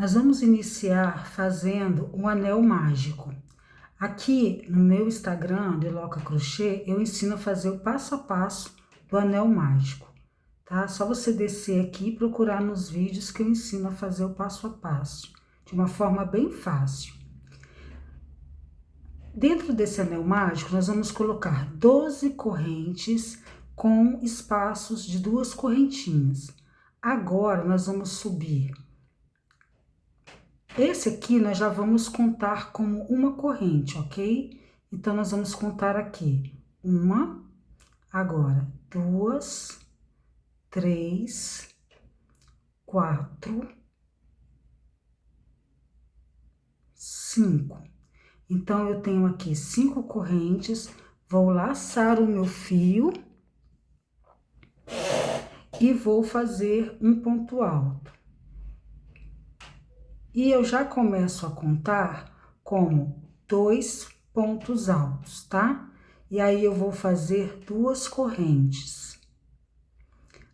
Nós vamos iniciar fazendo um anel mágico. Aqui no meu Instagram, de Loca Crochê, eu ensino a fazer o passo a passo do anel mágico, tá? Só você descer aqui e procurar nos vídeos que eu ensino a fazer o passo a passo, de uma forma bem fácil. Dentro desse anel mágico, nós vamos colocar 12 correntes com espaços de 2 correntinhas. Agora, nós vamos subir. Esse aqui nós já vamos contar como uma corrente, ok? Então, nós vamos contar aqui uma, agora 2, 3, 4, 5. Então, eu tenho aqui 5 correntes, vou laçar o meu fio e vou fazer um ponto alto. E eu já começo a contar como 2 pontos altos, tá? E aí, eu vou fazer 2 correntes.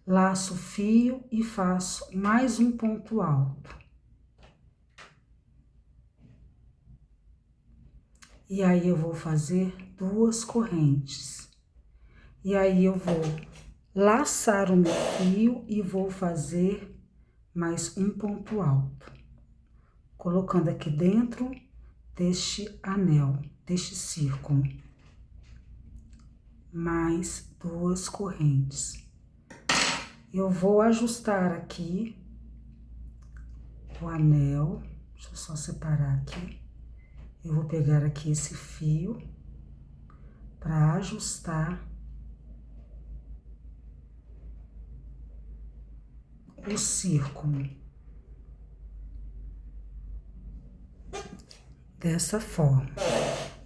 Laço o fio e faço mais um ponto alto. E aí, eu vou fazer 2 correntes. E aí, eu vou laçar o meu fio e vou fazer mais um ponto alto. Colocando aqui dentro deste anel, deste círculo. Mais 2 correntes. Eu vou ajustar aqui o anel. Deixa eu só separar aqui. Eu vou pegar aqui esse fio para ajustar o círculo. Dessa forma.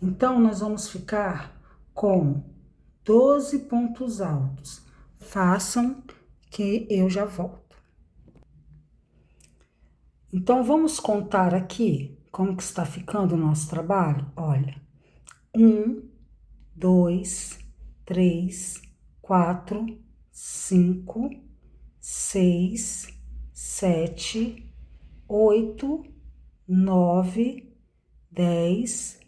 Então, nós vamos ficar com 12 pontos altos. Façam que eu já volto. Então, vamos contar aqui como que está ficando o nosso trabalho? Olha, 1, 2, 3, 4, 5, 6, 7, 8, 9, 10,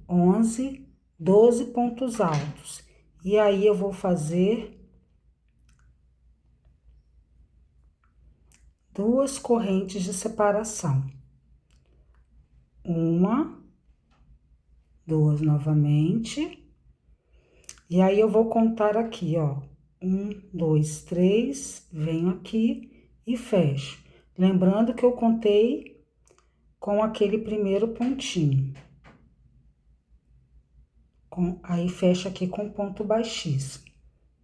11, 12 pontos altos. E aí, eu vou fazer 2 correntes de separação. 1, 2 novamente. E aí, eu vou contar aqui, ó. 1, 2, 3, venho aqui e fecho. Lembrando que eu contei com aquele primeiro pontinho. Aí, fecha aqui com ponto baixíssimo,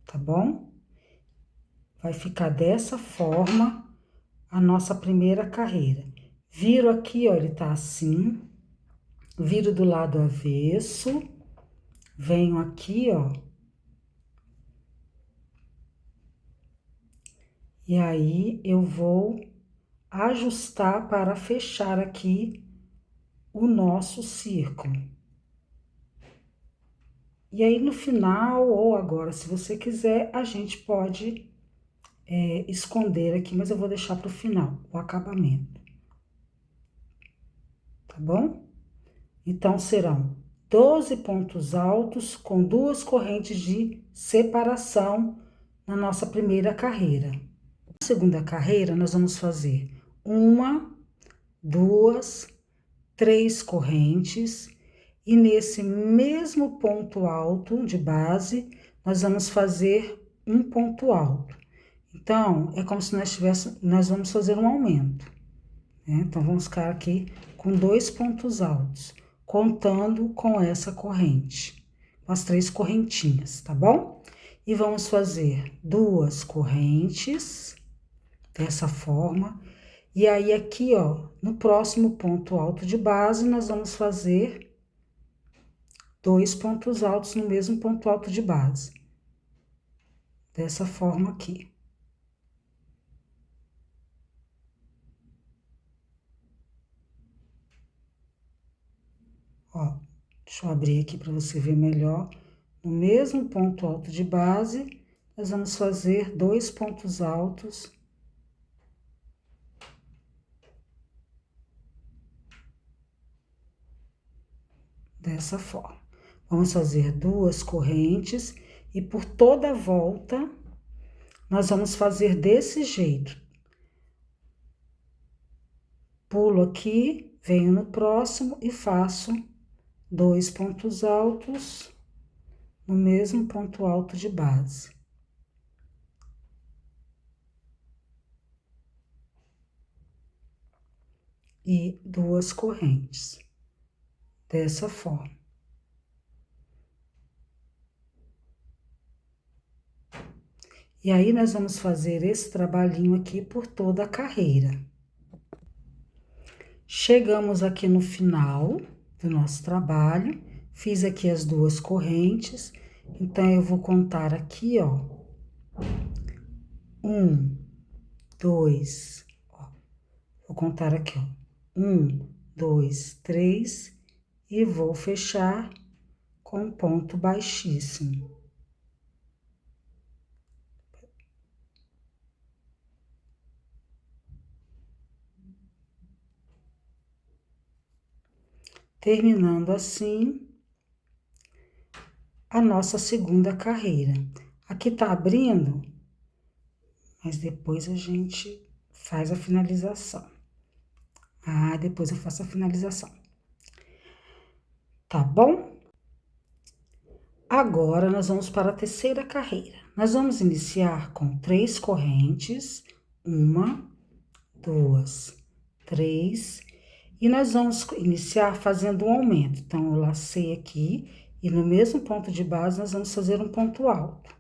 tá bom? Vai ficar dessa forma a nossa primeira carreira. Viro aqui, ó, ele tá assim. Viro do lado avesso. Venho aqui, ó. E aí, eu vou ajustar para fechar aqui o nosso círculo. E aí, no final, ou agora, se você quiser, a gente pode esconder aqui, mas eu vou deixar para o final, o acabamento. Tá bom? Então, serão 12 pontos altos com 2 correntes de separação na nossa primeira carreira. Na segunda carreira, nós vamos fazer 1, 2, 3 correntes. E nesse mesmo ponto alto de base, nós vamos fazer um ponto alto. Então, é como se nós vamos fazer um aumento, né? Então, vamos ficar aqui com 2 pontos altos, contando com essa corrente, com as 3 correntinhas, tá bom? E vamos fazer 2 correntes, dessa forma. E aí, aqui, ó, no próximo ponto alto de base, nós vamos fazer 2 pontos altos no mesmo ponto alto de base. Dessa forma aqui. Ó, deixa eu abrir aqui para você ver melhor. No mesmo ponto alto de base, nós vamos fazer 2 pontos altos dessa forma. Vamos fazer 2 correntes e por toda a volta, nós vamos fazer desse jeito. Pulo aqui, venho no próximo e faço 2 pontos altos no mesmo ponto alto de base. E 2 correntes, dessa forma. E aí, nós vamos fazer esse trabalhinho aqui por toda a carreira. Chegamos aqui no final do nosso trabalho, fiz aqui as 2 correntes, então, eu vou contar aqui, ó. 1, 2, ó. Vou contar aqui, ó. 1, 2, 3, e vou fechar com ponto baixíssimo. Terminando assim a nossa segunda carreira. Aqui tá abrindo, mas depois a gente faz a finalização. Depois eu faço a finalização. Tá bom? Agora, nós vamos para a terceira carreira. Nós vamos iniciar com 3 correntes, 1, 2, 3, e nós vamos iniciar fazendo um aumento. Então, eu lacei aqui, e no mesmo ponto de base, nós vamos fazer um ponto alto.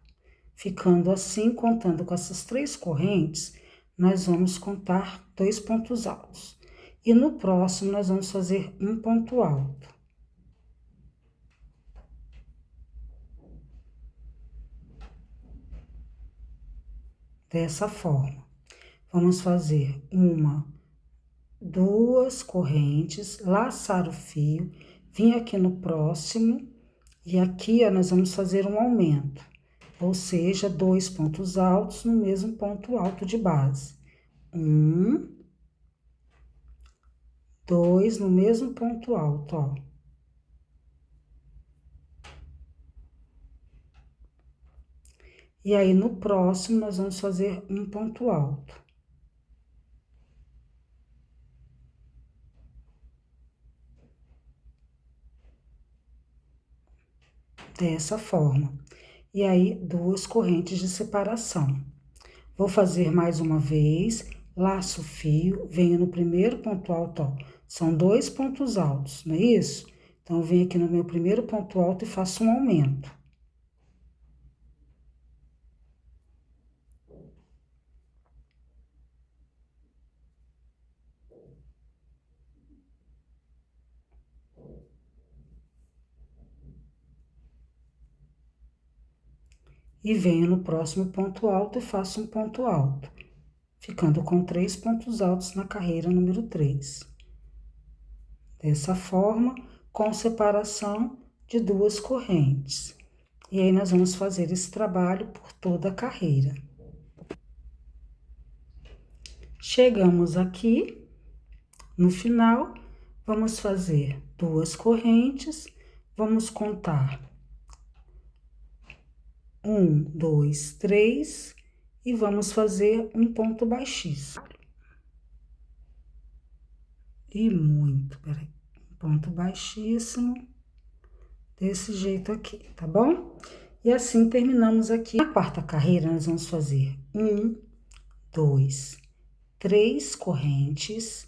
Ficando assim, contando com essas 3 correntes, nós vamos contar 2 pontos altos. E no próximo, nós vamos fazer um ponto alto. Dessa forma. Vamos fazer 1, 2 correntes, laçar o fio, vim aqui no próximo, e aqui, ó, nós vamos fazer um aumento, ou seja, 2 pontos altos no mesmo ponto alto de base. 1, 2 no mesmo ponto alto, ó. E aí, no próximo, nós vamos fazer um ponto alto. Dessa forma. E aí, 2 correntes de separação. Vou fazer mais uma vez, laço o fio, venho no primeiro ponto alto, ó. São 2 pontos altos, não é isso? Então, eu venho aqui no meu primeiro ponto alto e faço um aumento. E venho no próximo ponto alto e faço um ponto alto, ficando com 3 pontos altos na carreira número 3. Dessa forma, com separação de 2 correntes. E aí, nós vamos fazer esse trabalho por toda a carreira. Chegamos aqui, no final, vamos fazer 2 correntes, vamos contar 1, 2, 3, e vamos fazer um ponto baixíssimo. E muito, peraí, um ponto baixíssimo, desse jeito aqui, tá bom? E assim terminamos aqui. Na quarta carreira, nós vamos fazer 1, 2, 3 correntes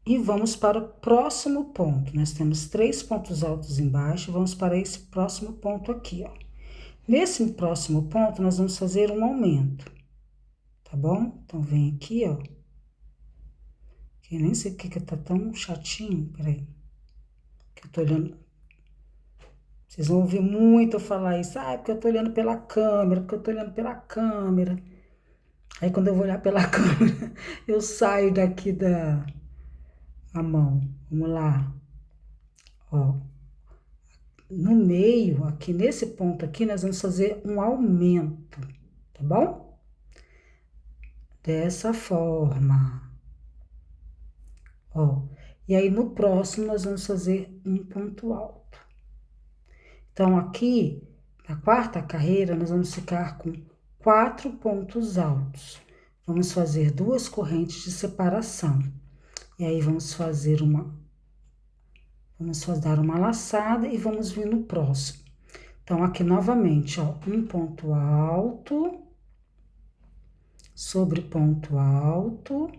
e vamos para o próximo ponto. Nós temos 3 pontos altos embaixo, vamos para esse próximo ponto aqui, ó. Nesse próximo ponto, nós vamos fazer um aumento, tá bom? Então, vem aqui, ó. Eu nem sei porque que tá tão chatinho, peraí. Que eu tô olhando. Vocês vão ouvir muito eu falar isso. Porque eu tô olhando pela câmera, porque eu tô olhando pela câmera. Aí, quando eu vou olhar pela câmera, eu saio daqui da mão. Vamos lá. Ó. No meio, aqui nesse ponto aqui, nós vamos fazer um aumento, tá bom? Dessa forma. Ó. E aí, no próximo, nós vamos fazer um ponto alto. Então, aqui, na quarta carreira, nós vamos ficar com 4 pontos altos. Vamos fazer 2 correntes de separação. E aí, vamos dar uma laçada e vamos vir no próximo. Então, aqui novamente, ó, um ponto alto, sobre ponto alto.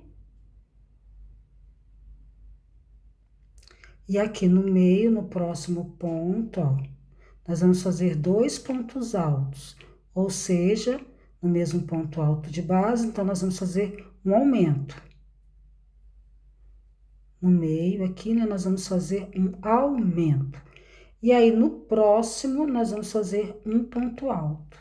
E aqui no meio, no próximo ponto, ó, nós vamos fazer 2 pontos altos, ou seja, no mesmo ponto alto de base, então, nós vamos fazer um aumento. No meio aqui, né, nós vamos fazer um aumento. E aí, no próximo, nós vamos fazer um ponto alto.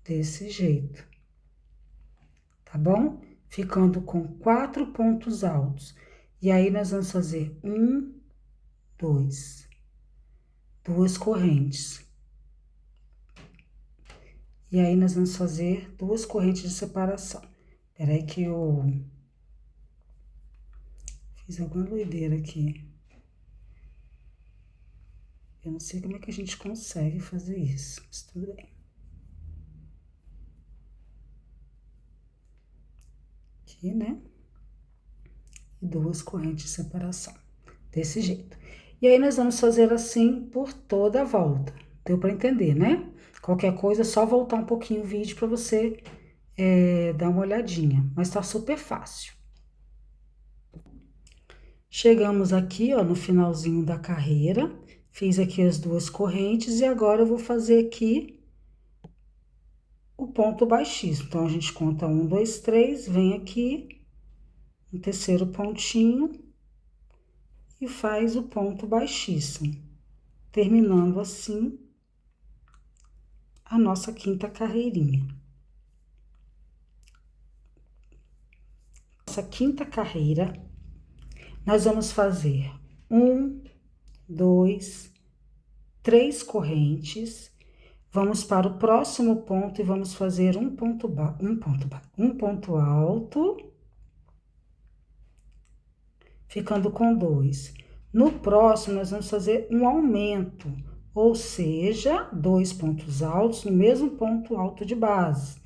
Desse jeito. Tá bom? Ficando com 4 pontos altos. E aí, nós vamos fazer 1, 2, 2 correntes. E aí, nós vamos fazer 2 correntes de separação. Peraí que eu fiz alguma doideira aqui. Eu não sei como é que a gente consegue fazer isso, mas tudo bem. Aqui, né? E 2 correntes de separação. Desse jeito. E aí, nós vamos fazer assim por toda a volta. Deu para entender, né? Qualquer coisa, é só voltar um pouquinho o vídeo para você dar uma olhadinha. Mas tá super fácil. Chegamos aqui, ó, no finalzinho da carreira. Fiz aqui as 2 correntes e agora eu vou fazer aqui o ponto baixíssimo. Então, a gente conta 1, 2, 3, vem aqui no terceiro pontinho e faz o ponto baixíssimo, terminando assim a nossa quinta carreirinha. Nossa quinta carreira, nós vamos fazer 1, 2, 3 correntes. Vamos para o próximo ponto e vamos fazer um ponto alto, ficando com 2. No próximo, nós vamos fazer um aumento, ou seja, 2 pontos altos no mesmo ponto alto de base.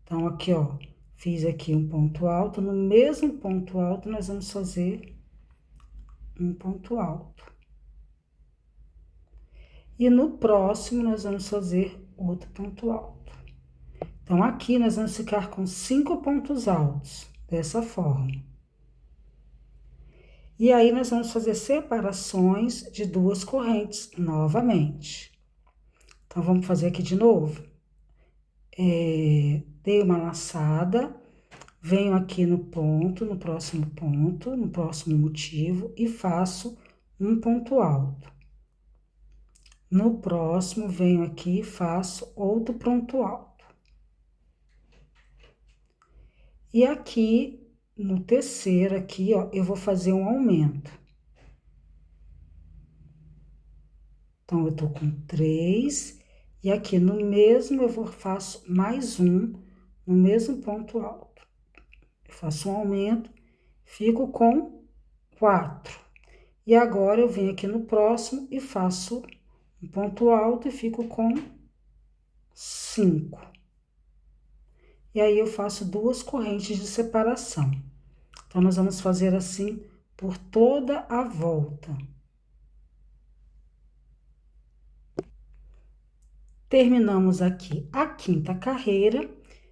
Então, aqui, ó, fiz aqui um ponto alto, no mesmo ponto alto, nós vamos fazer um ponto alto. E no próximo, nós vamos fazer outro ponto alto. Então, aqui nós vamos ficar com 5 pontos altos, dessa forma. E aí, nós vamos fazer separações de 2 correntes novamente. Então, vamos fazer aqui de novo. Dei uma laçada, venho aqui no ponto, no próximo motivo, e faço um ponto alto. No próximo, venho aqui e faço outro ponto alto. E aqui, no terceiro aqui, ó, eu vou fazer um aumento. Então, eu tô com 3, e aqui no mesmo eu faço mais um, no mesmo ponto alto. Eu faço um aumento, fico com 4. E agora, eu venho aqui no próximo e faço um ponto alto e fico com 5. E aí, eu faço 2 correntes de separação. Então, nós vamos fazer assim por toda a volta. Terminamos aqui a quinta carreira,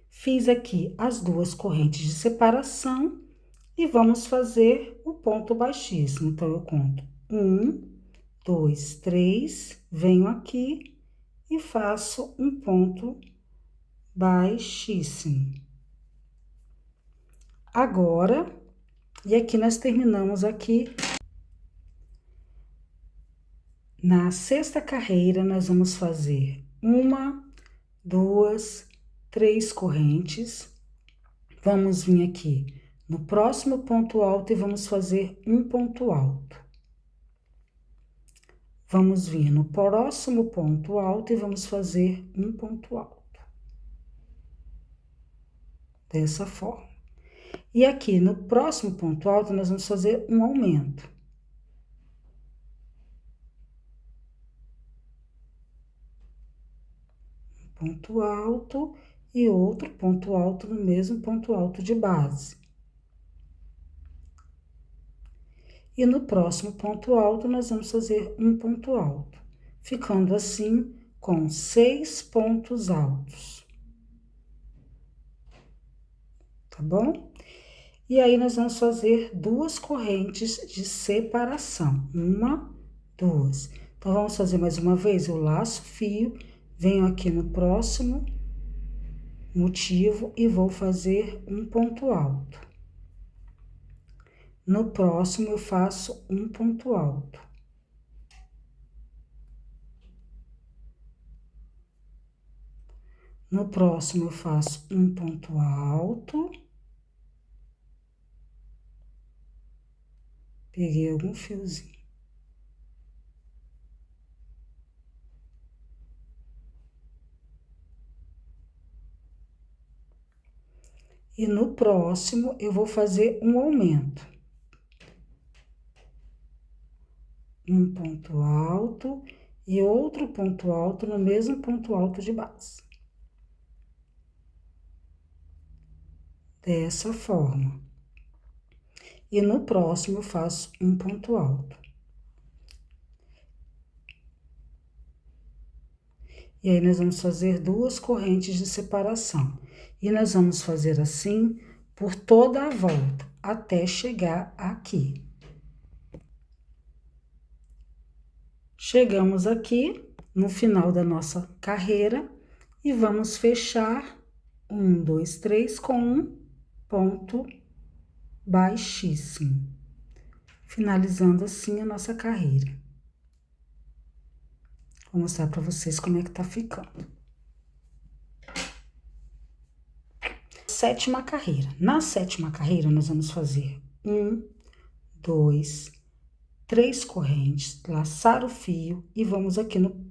fiz aqui as 2 correntes de separação e vamos fazer o ponto baixíssimo. Então, eu conto 1, 2, 3, venho aqui e faço um ponto baixíssimo. Agora, e aqui nós terminamos aqui. Na sexta carreira, nós vamos fazer 1, 2, 3 correntes. Vamos vir aqui no próximo ponto alto e vamos fazer um ponto alto. Vamos vir no próximo ponto alto e vamos fazer um ponto alto. Dessa forma. E aqui no próximo ponto alto, nós vamos fazer um aumento. Ponto alto e outro ponto alto no mesmo ponto alto de base. E no próximo ponto alto, nós vamos fazer um ponto alto, ficando assim com 6 pontos altos. Tá bom? E aí, nós vamos fazer 2 correntes de separação. 1, 2. Então, vamos fazer mais uma vez, eu laço fio, venho aqui no próximo motivo e vou fazer um ponto alto. No próximo, eu faço um ponto alto. No próximo, eu faço um ponto alto. Peguei algum fiozinho. E no próximo, eu vou fazer um aumento. Um ponto alto e outro ponto alto no mesmo ponto alto de base. Dessa forma. E no próximo, eu faço um ponto alto. E aí, nós vamos fazer 2 correntes de separação. E nós vamos fazer assim por toda a volta, até chegar aqui. Chegamos aqui no final da nossa carreira e vamos fechar 1, 2, 3 com um ponto baixíssimo, finalizando assim a nossa carreira. Vou mostrar para vocês como é que tá ficando. Sétima carreira. Na sétima carreira, nós vamos fazer 1, 2, 3 correntes, laçar o fio e vamos aqui no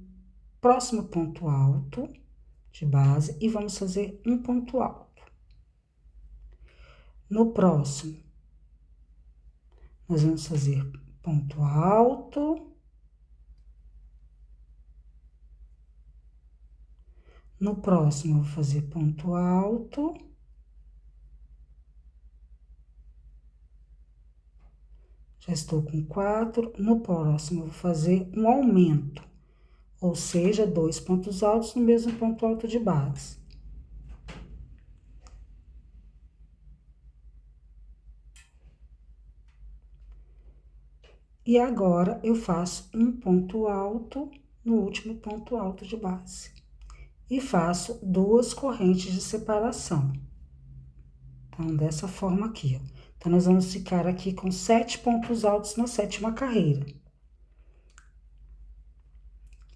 próximo ponto alto de base e vamos fazer um ponto alto. No próximo, nós vamos fazer ponto alto. No próximo, eu vou fazer ponto alto. Já estou com 4. No próximo, eu vou fazer um aumento, ou seja, 2 pontos altos no mesmo ponto alto de base. E agora, eu faço um ponto alto no último ponto alto de base. E faço 2 correntes de separação. Então, dessa forma aqui, ó. Então, nós vamos ficar aqui com 7 pontos altos na sétima carreira.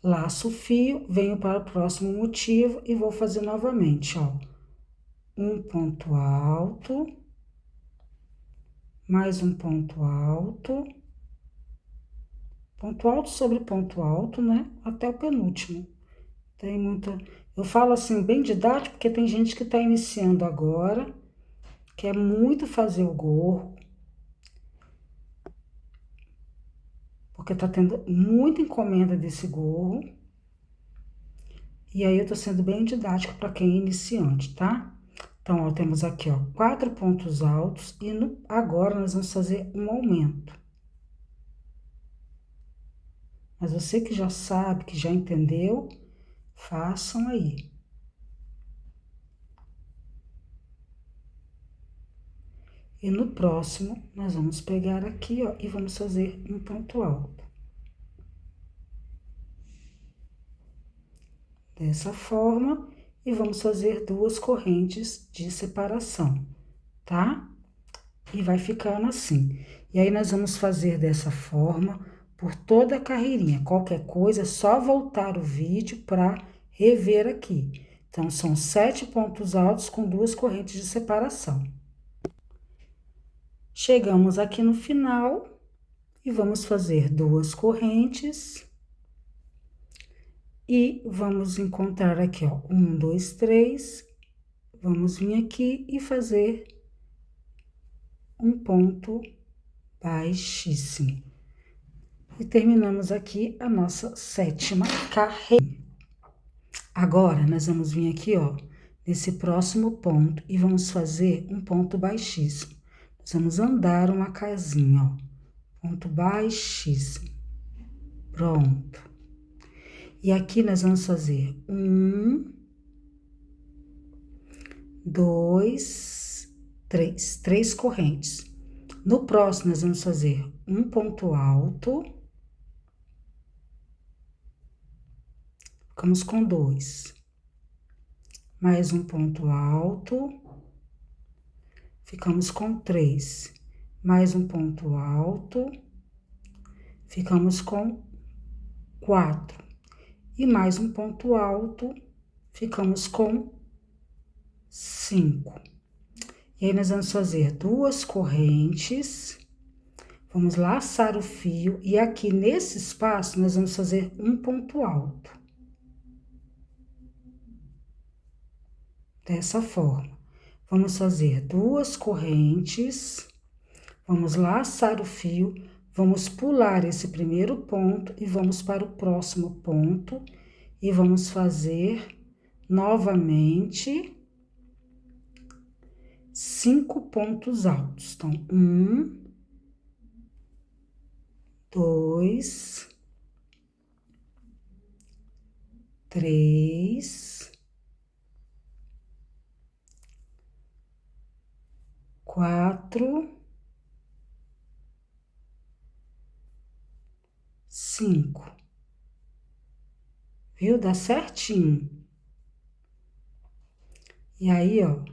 Laço o fio, venho para o próximo motivo e vou fazer novamente, ó. Um ponto alto, mais um ponto alto sobre ponto alto, né? Até o penúltimo. Tem muita... Eu falo assim, bem didático, porque tem gente que tá iniciando agora, quer muito fazer o gorro, porque tá tendo muita encomenda desse gorro. E aí, eu tô sendo bem didático para quem é iniciante, tá? Então, ó, temos aqui, ó, 4 pontos altos e agora nós vamos fazer um aumento. Mas você que já sabe, que já entendeu, façam aí. E no próximo, nós vamos pegar aqui, ó, e vamos fazer um ponto alto. Dessa forma, e vamos fazer 2 correntes de separação, tá? E vai ficando assim. E aí, nós vamos fazer dessa forma por toda a carreirinha. Qualquer coisa, é só voltar o vídeo para rever aqui. Então, são 7 pontos altos com 2 correntes de separação. Chegamos aqui no final e vamos fazer 2 correntes. E vamos encontrar aqui, ó, 1, 2, 3. Vamos vir aqui e fazer um ponto baixíssimo. E terminamos aqui a nossa 7ª carreira. Agora, nós vamos vir aqui, ó, nesse próximo ponto e vamos fazer um ponto baixíssimo. Nós vamos andar uma casinha, ó, ponto baixíssimo. Pronto. E aqui nós vamos fazer 1, 2, 3, 3 correntes. No próximo, nós vamos fazer um ponto alto. Ficamos com 2. Mais um ponto alto. Ficamos com 3. Mais um ponto alto. Ficamos com 4. E mais um ponto alto. Ficamos com 5. E aí, nós vamos fazer 2 correntes. Vamos laçar o fio. E aqui, nesse espaço, nós vamos fazer um ponto alto. Dessa forma. Vamos fazer 2 correntes. Vamos laçar o fio. Vamos pular esse primeiro ponto e vamos para o próximo ponto. E vamos fazer novamente 5 pontos altos. Então, 1, 2, 3, 4, 5. Viu? Dá certinho. E aí, ó,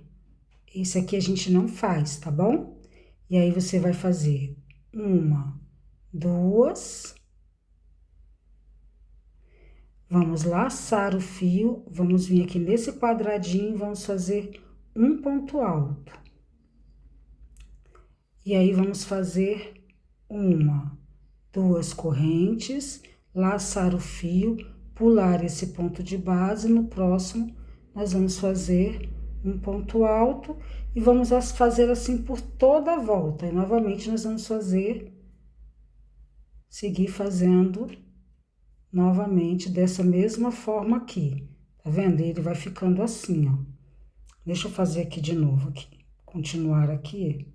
esse aqui a gente não faz, tá bom? E aí, você vai fazer 1, 2. Vamos laçar o fio, vamos vir aqui nesse quadradinho, vamos fazer um ponto alto. E aí, vamos fazer 1, 2 correntes, laçar o fio, pular esse ponto de base, no próximo nós vamos fazer um ponto alto e vamos fazer assim por toda a volta. E novamente nós vamos seguir fazendo novamente dessa mesma forma aqui, tá vendo? Ele vai ficando assim, ó. Deixa eu fazer aqui de novo, aqui, continuar aqui,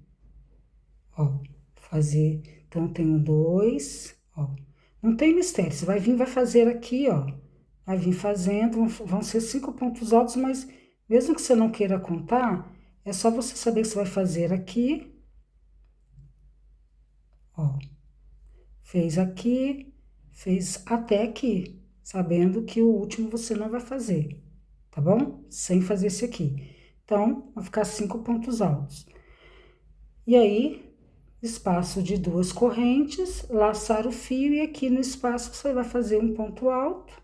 ó, fazer, então, tenho 2, ó, não tem mistério, você vai vir, vai fazer aqui, ó, vai vir fazendo, vão ser 5 pontos altos, mas mesmo que você não queira contar, é só você saber que você vai fazer aqui, ó, fez aqui, fez até aqui, sabendo que o último você não vai fazer, tá bom? Sem fazer esse aqui. Então, vai ficar 5 pontos altos. E aí, espaço de 2 correntes, laçar o fio e aqui no espaço você vai fazer um ponto alto,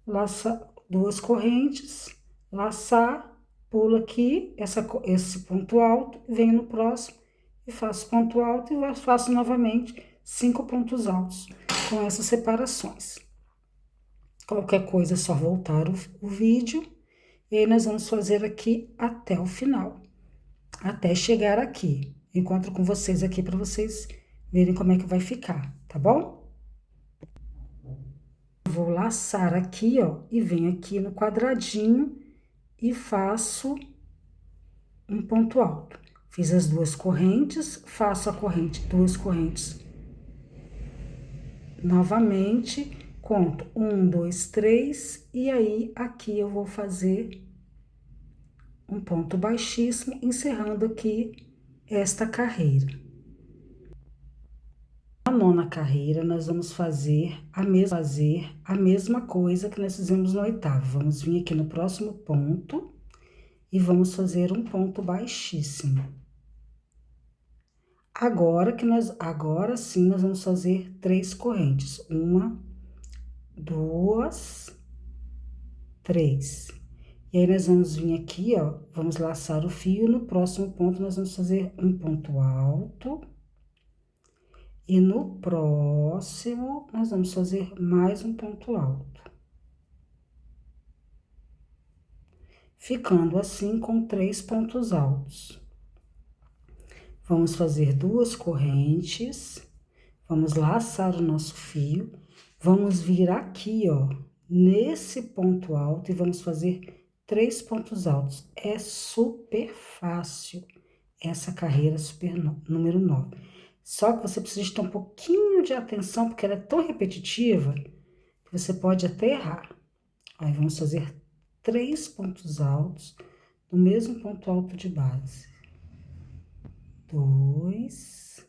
laçar 2 correntes, laçar, pula aqui, esse ponto alto, venho no próximo e faço ponto alto e faço novamente 5 pontos altos com essas separações. Qualquer coisa é só voltar o vídeo e aí nós vamos fazer aqui até o final, até chegar aqui. Encontro com vocês aqui para vocês verem como é que vai ficar, tá bom? Vou laçar aqui, ó, e venho aqui no quadradinho e faço um ponto alto. Fiz as 2 correntes, faço a corrente, 2 correntes. Novamente, conto 1, 2, 3, e aí aqui eu vou fazer um ponto baixíssimo, encerrando aqui esta carreira. Na 9ª carreira, nós vamos fazer a mesma coisa que nós fizemos no 8º. Vamos vir aqui no próximo ponto e vamos fazer um ponto baixíssimo. Agora sim, nós vamos fazer 3 correntes. 1, 2, 3. E aí, nós vamos vir aqui, ó, vamos laçar o fio, no próximo ponto nós vamos fazer um ponto alto. E no próximo, nós vamos fazer mais um ponto alto. Ficando assim com 3 pontos altos. Vamos fazer 2 correntes, vamos laçar o nosso fio, vamos vir aqui, ó, nesse ponto alto e vamos fazer 3 pontos altos. É super fácil essa carreira número 9. Só que você precisa ter um pouquinho de atenção, porque ela é tão repetitiva que você pode até errar. Aí, vamos fazer 3 pontos altos no mesmo ponto alto de base. 2,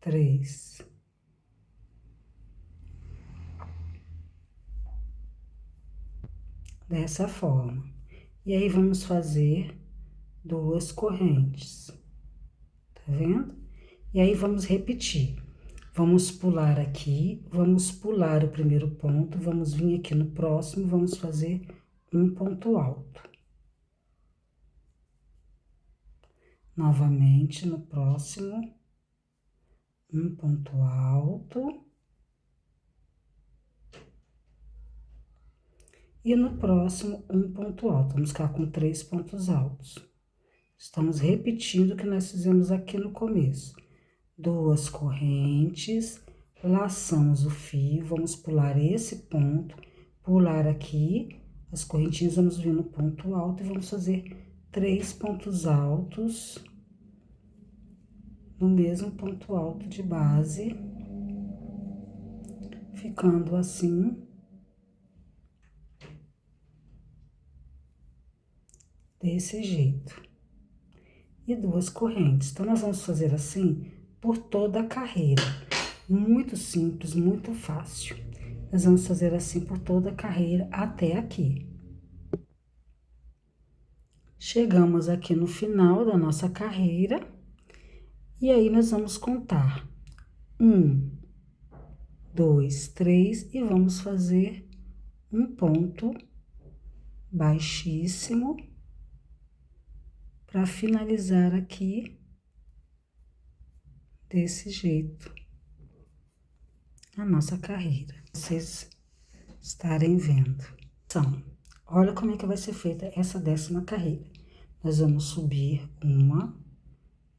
3. Dessa forma. E aí, vamos fazer 2 correntes. Tá vendo? E aí, vamos repetir. Vamos pular aqui, vamos pular o primeiro ponto, vamos vir aqui no próximo, vamos fazer um ponto alto. Novamente, no próximo, um ponto alto. E no próximo, um ponto alto. Vamos ficar com 3 pontos altos. Estamos repetindo o que nós fizemos aqui no começo. 2 correntes, laçamos o fio, vamos pular esse ponto, pular aqui, as correntinhas, vamos vir no ponto alto e vamos fazer 3 pontos altos no mesmo ponto alto de base, ficando assim. Desse jeito. E 2 correntes. Então, nós vamos fazer assim por toda a carreira. Muito simples, muito fácil. Nós vamos fazer assim por toda a carreira até aqui. Chegamos aqui no final da nossa carreira. E aí, nós vamos contar 1, 2, 3 e vamos fazer um ponto baixíssimo para finalizar aqui desse jeito a nossa carreira. Vocês estarem vendo. Então, olha como é que vai ser feita essa 10ª carreira. Nós vamos subir 1,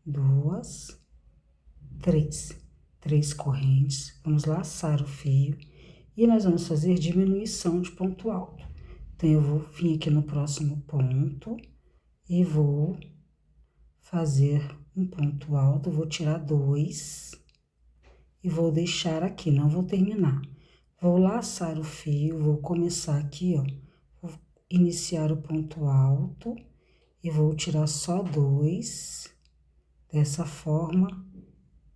2, 3. 3 correntes, vamos laçar o fio e nós vamos fazer diminuição de ponto alto. Então, eu vou vir aqui no próximo ponto e vou fazer um ponto alto, vou tirar 2 e vou deixar aqui, não vou terminar. Vou laçar o fio, vou começar aqui, ó, vou iniciar o ponto alto e vou tirar só 2 dessa forma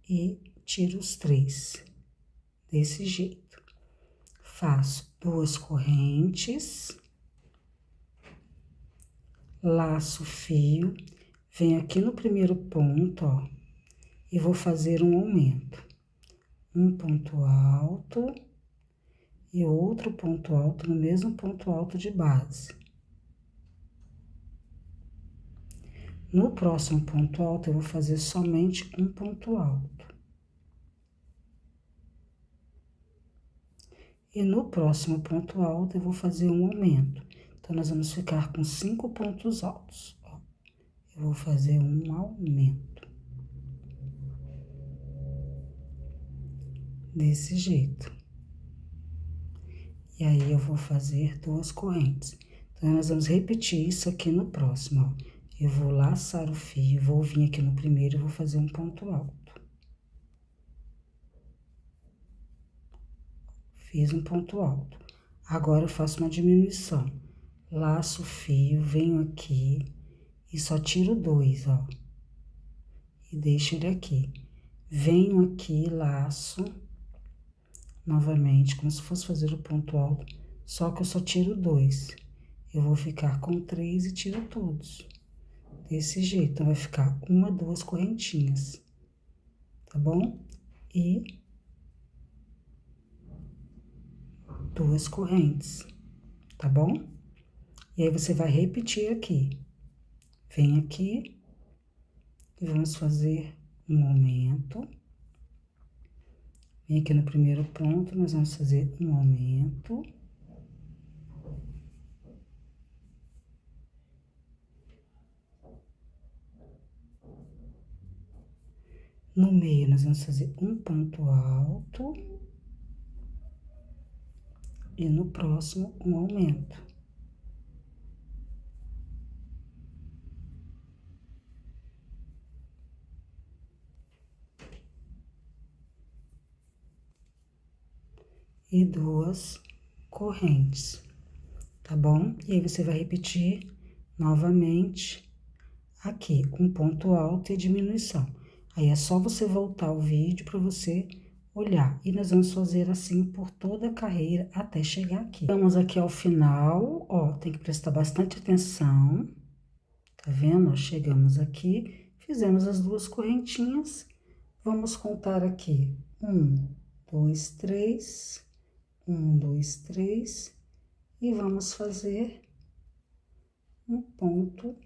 e tiro os 3 desse jeito. Faço 2 correntes, laço o fio, venho aqui no primeiro ponto, ó, e vou fazer um aumento. Um ponto alto e outro ponto alto no mesmo ponto alto de base. No próximo ponto alto, eu vou fazer somente um ponto alto. E no próximo ponto alto, eu vou fazer um aumento. Então, nós vamos ficar com 5 pontos altos, ó. Eu vou fazer um aumento. Desse jeito. E aí, eu vou fazer 2 correntes. Então, nós vamos repetir isso aqui no próximo, ó. Eu vou laçar o fio, vou vir aqui no primeiro e vou fazer um ponto alto. Fiz um ponto alto. Agora, eu faço uma diminuição. Laço o fio, venho aqui e só tiro 2, ó. E deixo ele aqui. Venho aqui, laço novamente, como se fosse fazer o ponto alto, só que eu só tiro 2. Eu vou ficar com 3 e tiro todos. Desse jeito, então vai ficar 1, 2 correntinhas, tá bom? E 2 correntes, tá bom? E aí, você vai repetir aqui. Vem aqui e vamos fazer um aumento. Vem aqui no primeiro ponto, nós vamos fazer um aumento. No meio, nós vamos fazer um ponto alto. E no próximo, um aumento. E duas correntes, tá bom? E aí, você vai repetir novamente aqui, um ponto alto e diminuição. Aí, é só você voltar o vídeo para você olhar. E nós vamos fazer assim por toda a carreira até chegar aqui. Vamos aqui ao final, ó, tem que prestar bastante atenção. Tá vendo? Ó, chegamos aqui, fizemos as duas correntinhas. Vamos contar aqui. 1, 2, 3. 1, 2, 3. E vamos fazer um ponto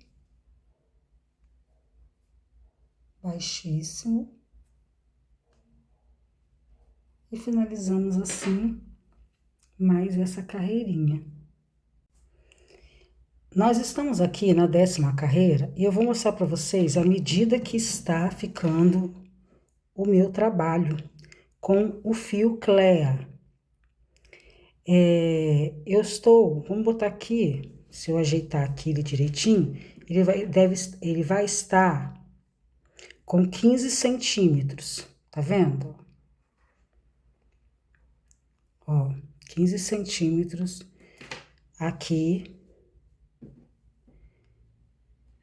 baixíssimo. E finalizamos assim mais essa carreirinha. Nós estamos aqui na 10ª carreira e eu vou mostrar para vocês a medida que está ficando o meu trabalho com o fio Clea. Vamos botar aqui, se eu ajeitar aqui ele direitinho, ele vai estar com 15 centímetros, tá vendo? Ó, 15 centímetros aqui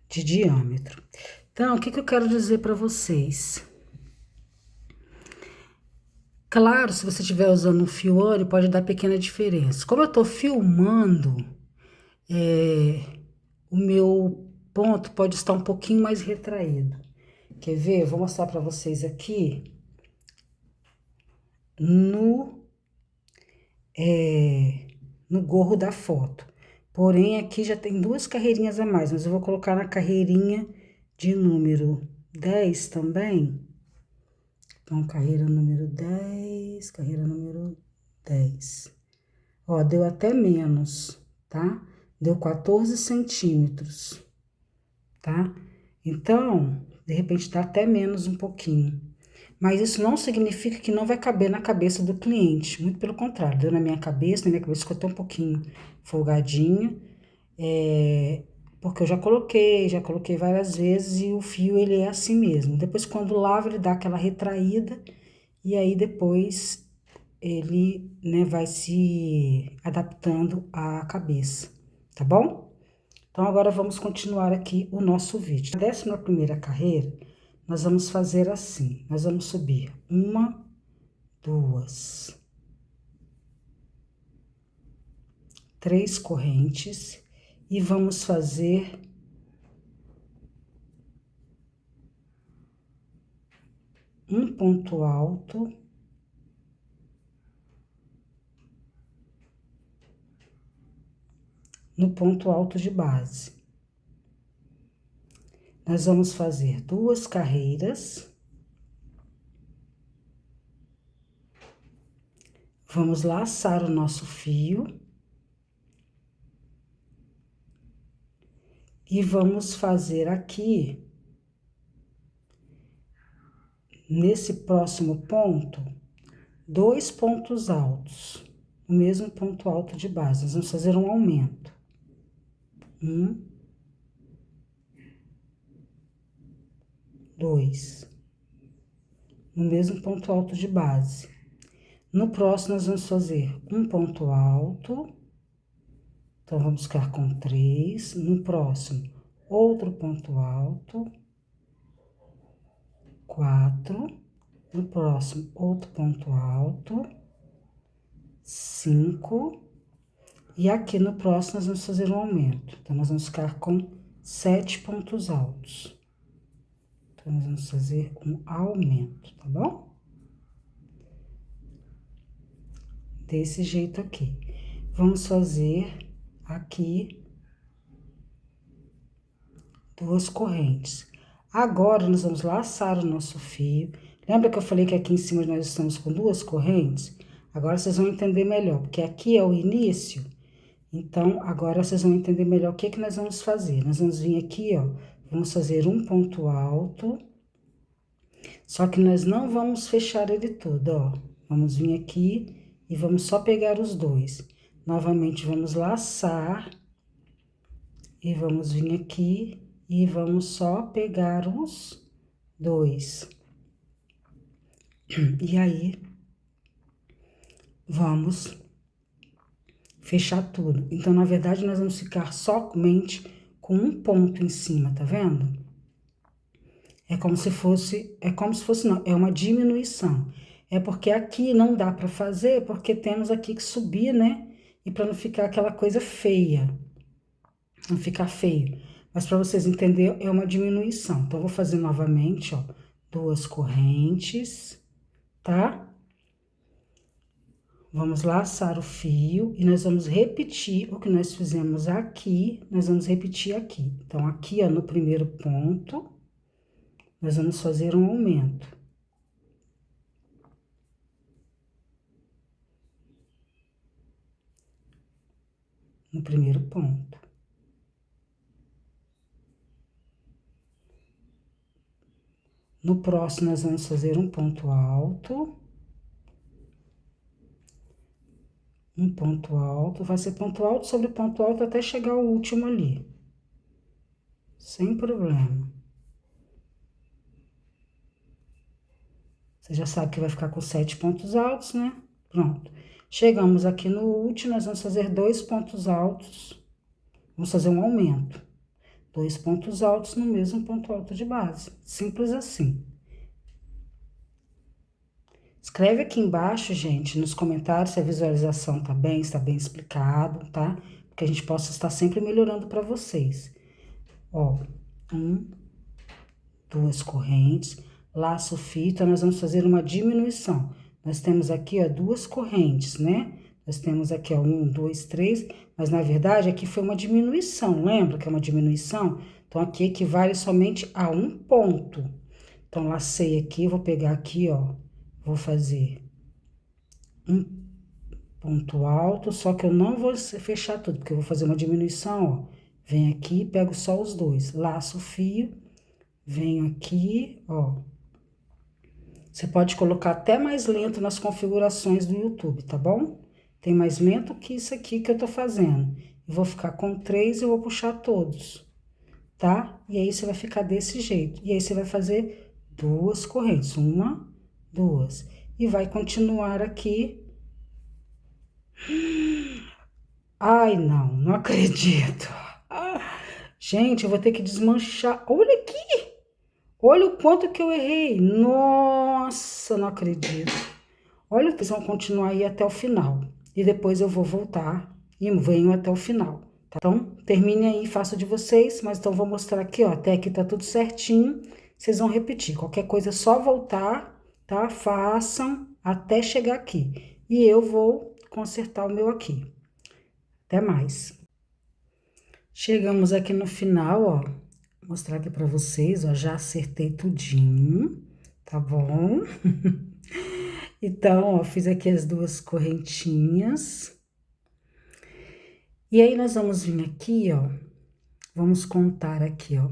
de diâmetro. Então, o que eu quero dizer para vocês? Claro, se você estiver usando um fio óleo, pode dar pequena diferença. Como eu estou filmando, o meu ponto pode estar um pouquinho mais retraído. Quer ver? Eu vou mostrar para vocês aqui no gorro da foto. Porém, aqui já tem duas carreirinhas a mais, mas eu vou colocar na carreirinha de número 10 também. Então, carreira número 10, carreira número 10. Ó, deu até menos, tá? Deu 14 centímetros, tá? Então, de repente, dá até menos um pouquinho. Mas isso não significa que não vai caber na cabeça do cliente. Muito pelo contrário, deu na minha cabeça ficou até um pouquinho folgadinha. Porque eu já coloquei várias vezes e o fio, ele é assim mesmo. Depois, quando lava, ele dá aquela retraída e aí depois ele, vai se adaptando à cabeça, tá bom? Então, agora vamos continuar aqui o nosso vídeo. Na 11ª carreira, nós vamos fazer assim. Nós vamos subir 1, 2, 3 correntes e vamos fazer um ponto alto no ponto alto de base. Nós vamos fazer 2 carreiras. Vamos laçar o nosso fio. E vamos fazer aqui, nesse próximo ponto, 2 pontos altos, o mesmo ponto alto de base. Nós vamos fazer um aumento. 1, 2, no mesmo ponto alto de base. No próximo, nós vamos fazer um ponto alto. Então, vamos ficar com 3. No próximo, outro ponto alto. 4. No próximo, outro ponto alto. 5. E aqui no próximo, nós vamos fazer um aumento. Então, nós vamos ficar com 7 pontos altos. Então, nós vamos fazer um aumento, tá bom? Desse jeito aqui. Vamos fazer aqui 2 correntes. Agora, nós vamos laçar o nosso fio. Lembra que eu falei que aqui em cima nós estamos com 2 correntes? Agora, vocês vão entender melhor, porque aqui é o início. Então, agora vocês vão entender melhor o que nós vamos fazer. Nós vamos vir aqui, ó, vamos fazer um ponto alto. Só que nós não vamos fechar ele todo, ó. Vamos vir aqui e vamos só pegar os dois. Novamente, vamos laçar. E vamos vir aqui e vamos só pegar os dois. E aí, vamos fechar tudo. Então, na verdade, nós vamos ficar somente com um ponto em cima, tá vendo? É como se fosse não, é uma diminuição. É porque aqui não dá para fazer, porque temos aqui que subir, né? E para não ficar aquela coisa feia, não ficar feio. Mas para vocês entenderem, é uma diminuição. Então, eu vou fazer novamente, ó, 2 correntes, tá? Vamos laçar o fio e nós vamos repetir o que nós fizemos aqui, nós vamos repetir aqui. Então, aqui, ó, no primeiro ponto, nós vamos fazer um aumento. No primeiro ponto. No próximo, nós vamos fazer um ponto alto. Um ponto alto, vai ser ponto alto sobre ponto alto até chegar ao último ali. Sem problema. Você já sabe que vai ficar com 7 pontos altos, né? Pronto. Chegamos aqui no último, nós vamos fazer 2 pontos altos. Vamos fazer um aumento. 2 pontos altos no mesmo ponto alto de base. Simples assim. Escreve aqui embaixo, gente, nos comentários se a visualização tá bem, está bem explicado, tá? Porque a gente possa estar sempre melhorando para vocês. Ó, 2 correntes, laço fita, nós vamos fazer uma diminuição. Nós temos aqui, ó, 2 correntes, né? Nós temos aqui, ó, 1, 2, 3, mas na verdade aqui foi uma diminuição, lembra que é uma diminuição? Então, aqui equivale somente a um ponto. Então, lacei aqui, vou pegar aqui, ó, vou fazer um ponto alto, só que eu não vou fechar tudo, porque eu vou fazer uma diminuição, ó. Venho aqui, pego só os dois, laço o fio, venho aqui, ó. Você pode colocar até mais lento nas configurações do YouTube, tá bom? Tem mais lento que isso aqui que eu tô fazendo. Eu vou ficar com 3 e vou puxar todos, tá? E aí, você vai ficar desse jeito. E aí, você vai fazer 2 correntes. 1, 2. E vai continuar aqui. Ai, não acredito. Gente, eu vou ter que desmanchar. Olha aqui! Olha o quanto que eu errei. Nossa, não acredito. Olha, vocês vão continuar aí até o final. E depois eu vou voltar e venho até o final. Tá? Então, termine aí, faço de vocês. Mas então, vou mostrar aqui, ó. Até aqui tá tudo certinho. Vocês vão repetir. Qualquer coisa é só voltar, tá? Façam até chegar aqui. E eu vou consertar o meu aqui. Até mais. Chegamos aqui no final, ó. Vou mostrar aqui pra vocês, ó. Já acertei tudinho, tá bom? Então, ó, fiz aqui as 2 correntinhas. E aí, nós vamos vir aqui, ó. Vamos contar aqui, ó.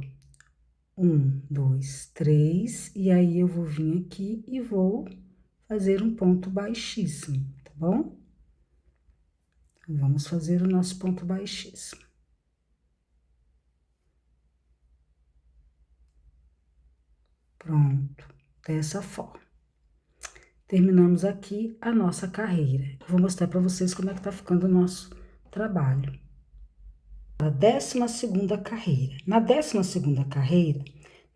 1, 2, 3. E aí, eu vou vir aqui e vou fazer um ponto baixíssimo, tá bom? Vamos fazer o nosso ponto baixíssimo. Pronto, dessa forma. Terminamos aqui a nossa carreira. Vou mostrar para vocês como é que tá ficando o nosso trabalho. A 12ª carreira. Na 12ª carreira,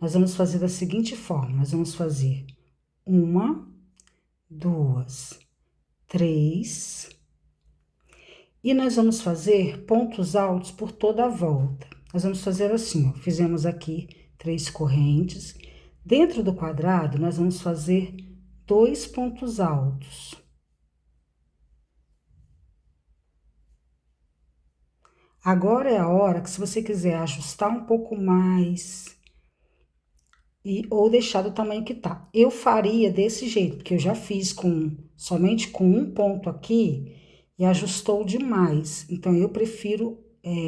nós vamos fazer da seguinte forma. Nós vamos fazer 1, 2, 3... E nós vamos fazer pontos altos por toda a volta. Nós vamos fazer assim, ó. Fizemos aqui 3 correntes. Dentro do quadrado, nós vamos fazer 2 pontos altos. Agora é a hora que, se você quiser ajustar um pouco mais, ou deixar do tamanho que tá. Eu faria desse jeito, porque eu já fiz somente com um ponto aqui, e ajustou demais. Então, eu prefiro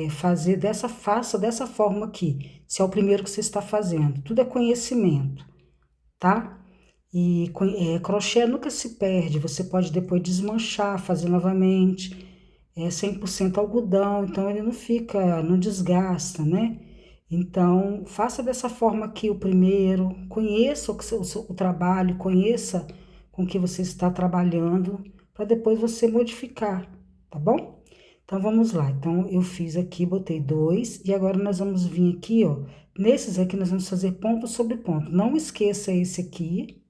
faça dessa forma aqui, se é o primeiro que você está fazendo. Tudo é conhecimento, tá? E crochê nunca se perde, você pode depois desmanchar, fazer novamente. É 100% algodão, então ele não fica, não desgasta, né? Então, faça dessa forma aqui o primeiro, conheça o trabalho, conheça com que você está trabalhando, para depois você modificar, tá bom? Então, vamos lá. Então, eu fiz aqui, botei 2, e agora nós vamos vir aqui, ó. Nesses aqui, nós vamos fazer ponto sobre ponto. Não esqueça esse aqui.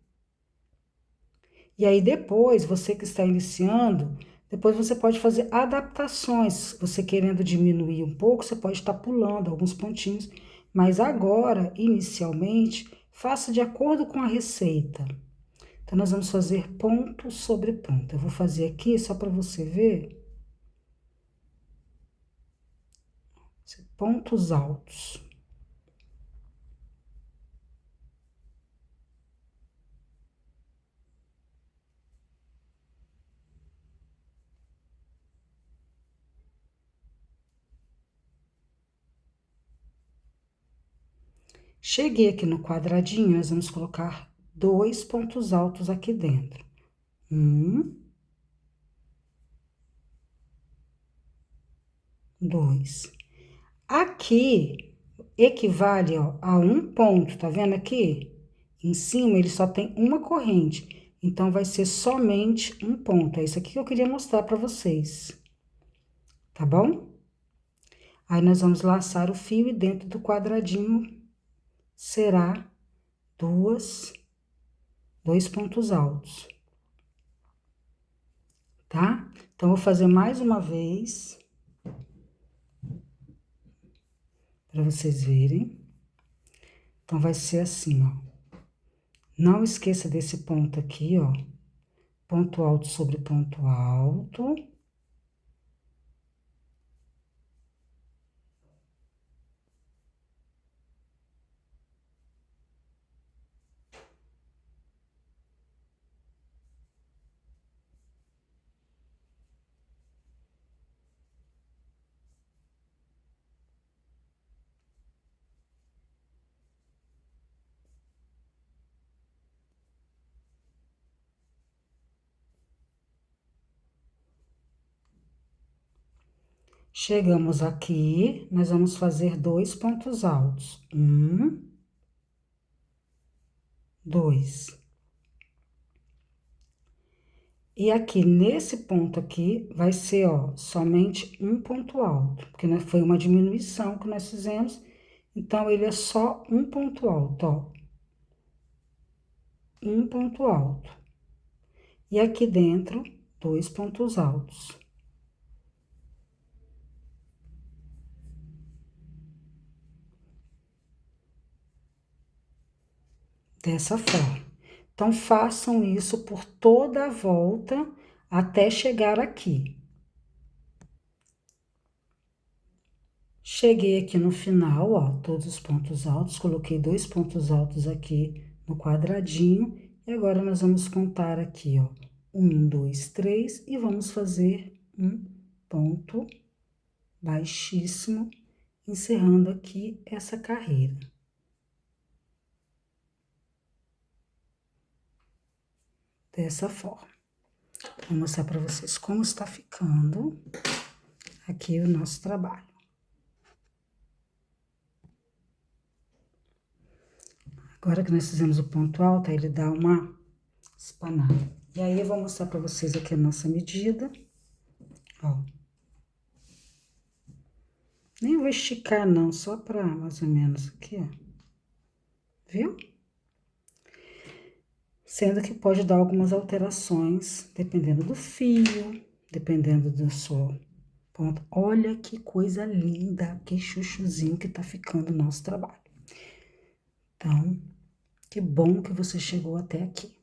E aí, depois, você que está iniciando, depois você pode fazer adaptações. Você querendo diminuir um pouco, você pode estar pulando alguns pontinhos. Mas agora, inicialmente, faça de acordo com a receita. Então, nós vamos fazer ponto sobre ponto. Eu vou fazer aqui só para você ver. Pontos altos. Cheguei aqui no quadradinho, nós vamos colocar 2 pontos altos aqui dentro. 2. Aqui equivale, ó, a 1 ponto, tá vendo aqui? Em cima ele só tem uma corrente, então vai ser somente um ponto. É isso aqui que eu queria mostrar para vocês, tá bom? Aí nós vamos laçar o fio e dentro do quadradinho será dois pontos altos, tá? Então, vou fazer mais uma vez para vocês verem. Então, vai ser assim, ó. Não esqueça desse ponto aqui, ó. Ponto alto sobre ponto alto. Chegamos aqui, nós vamos fazer 2 pontos altos. 2. E aqui, nesse ponto aqui, vai ser, ó, somente um ponto alto, porque né, foi uma diminuição que nós fizemos, então, ele é só um ponto alto, ó. Um ponto alto. E aqui dentro, 2 pontos altos. Dessa forma. Então, façam isso por toda a volta até chegar aqui. Cheguei aqui no final, ó, todos os pontos altos, coloquei 2 pontos altos aqui no quadradinho, e agora nós vamos contar aqui, ó, 1, 2, 3, e vamos fazer um ponto baixíssimo, encerrando aqui essa carreira. Dessa forma. Vou mostrar para vocês como está ficando aqui o nosso trabalho. Agora que nós fizemos o ponto alto, aí ele dá uma espanada. E aí, eu vou mostrar para vocês aqui a nossa medida. Ó. Nem vou esticar, não, só para mais ou menos aqui, ó. Viu? Sendo que pode dar algumas alterações, dependendo do fio, dependendo do seu ponto. Olha que coisa linda, que chuchuzinho que tá ficando o nosso trabalho. Então, que bom que você chegou até aqui.